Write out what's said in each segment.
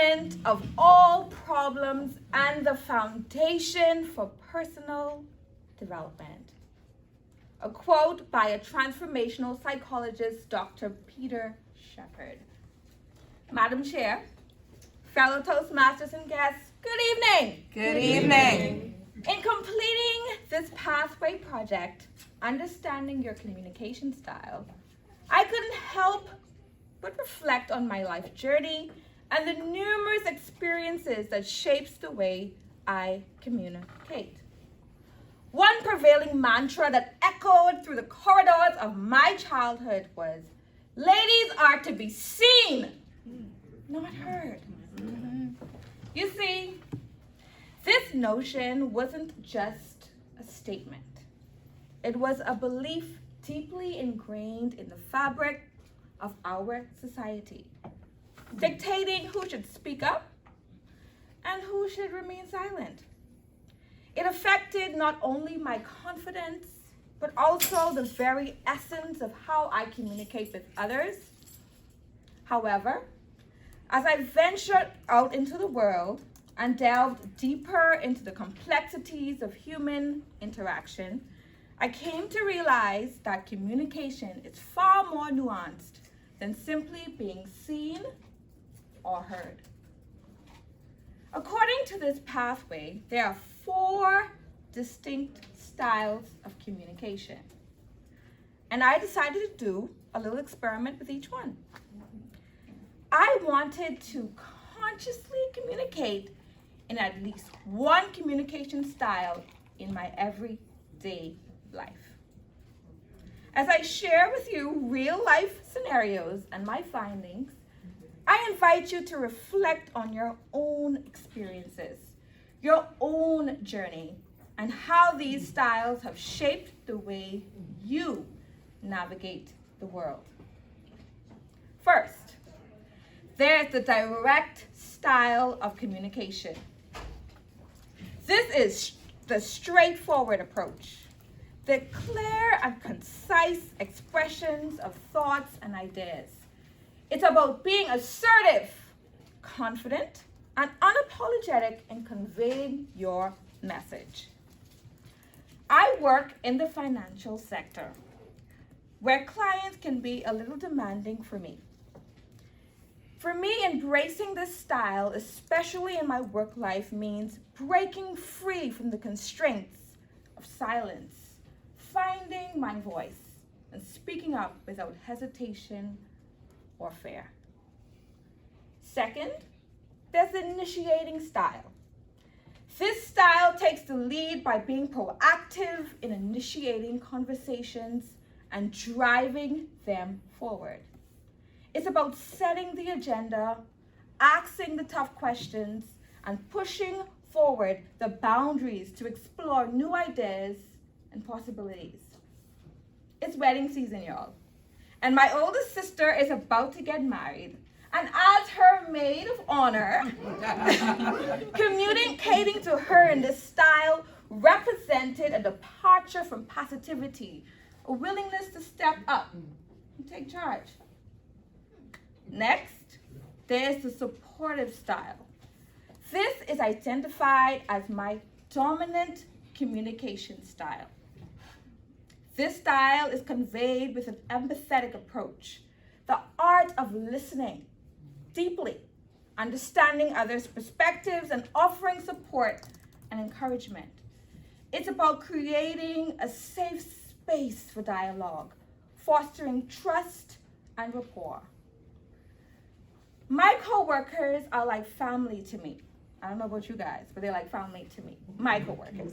parent of all problems and the foundation for personal development. A quote by a transformational psychologist, Dr. Peter Shepard. Madam Chair, fellow Toastmasters and guests, good evening. Good evening. In completing this pathway project, understanding your communication style, I couldn't help but reflect on my life journey and the numerous experiences that shapes the way I communicate. One prevailing mantra that echoed through the corridors of my childhood was, ladies are to be seen, not heard. You see, this notion wasn't just a statement. It was a belief deeply ingrained in the fabric of our society, dictating who should speak up and who should remain silent. It affected not only my confidence, but also the very essence of how I communicate with others. However, as I ventured out into the world and delved deeper into the complexities of human interaction, I came to realize that communication is far more nuanced than simply being seen or heard. According to this pathway, there are 4 distinct styles of communication. And I decided to do a little experiment with each one. I wanted to consciously communicate in at least one communication style in my everyday life. As I share with you real life scenarios and my findings, I invite you to reflect on your own experiences, your own journey, and how these styles have shaped the way you navigate the world. First, there's the direct style of communication. This is the straightforward approach, the clear and concise expressions of thoughts and ideas. It's about being assertive, confident, and unapologetic in conveying your message. I work in the financial sector, where clients can be a little demanding for me. For me, embracing this style, especially in my work life, means breaking free from the constraints of silence, finding my voice, and speaking up without hesitation or fear. Second, there's the initiating style. This style takes the lead by being proactive in initiating conversations and driving them forward. It's about setting the agenda, asking the tough questions, and pushing forward the boundaries to explore new ideas and possibilities. It's wedding season, y'all. And my oldest sister is about to get married. And as her maid of honor, communicating to her in this style represented a departure from passivity, a willingness to step up and take charge. Next, there's the supportive style. This is identified as my dominant communication style. This style is conveyed with an empathetic approach, the art of listening deeply, understanding others' perspectives, and offering support and encouragement. It's about creating a safe space for dialogue, fostering trust and rapport. My coworkers are like family to me. I don't know about you guys, but they're like family to me, my coworkers.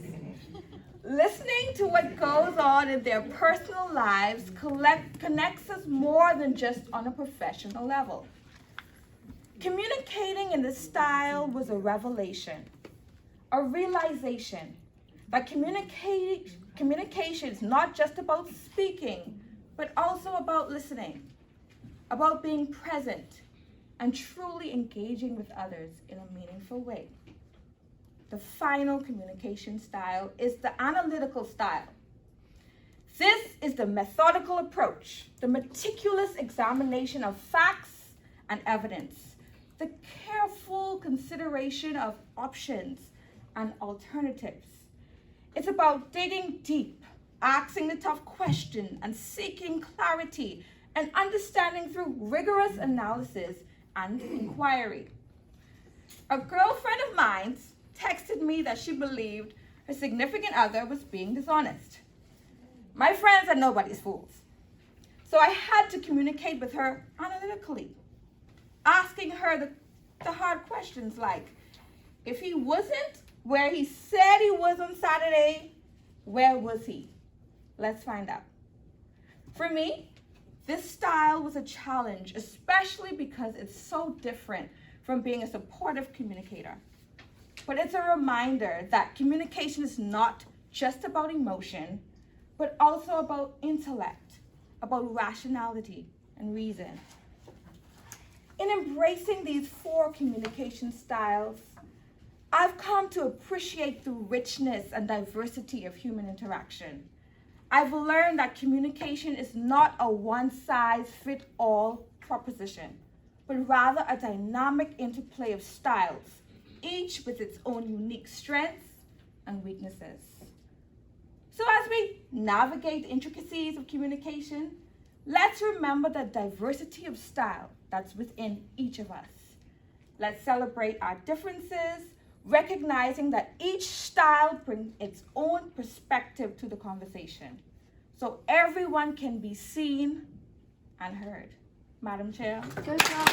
Listening to what goes on in their personal lives connects us more than just on a professional level. Communicating in this style was a revelation, a realization that communication is not just about speaking, but also about listening, about being present, and truly engaging with others in a meaningful way. The final communication style is the analytical style. This is the methodical approach, the meticulous examination of facts and evidence, the careful consideration of options and alternatives. It's about digging deep, asking the tough question, and seeking clarity and understanding through rigorous analysis and inquiry. A girlfriend of mine texted me that she believed her significant other was being dishonest. My friends are nobody's fools, so I had to communicate with her analytically, asking her the hard questions like, if he wasn't where he said he was on Saturday, where was he? Let's find out. For me, this style was a challenge, especially because it's so different from being a supportive communicator. But it's a reminder that communication is not just about emotion, but also about intellect, about rationality and reason. In embracing these 4 communication styles, I've come to appreciate the richness and diversity of human interaction. I've learned that communication is not a one-size-fits-all proposition, but rather a dynamic interplay of styles, each with its own unique strengths and weaknesses. So as we navigate the intricacies of communication, let's remember the diversity of style that's within each of us. Let's celebrate our differences, recognizing that each style brings its own perspective to the conversation, so everyone can be seen and heard. Madam Chair. Good job.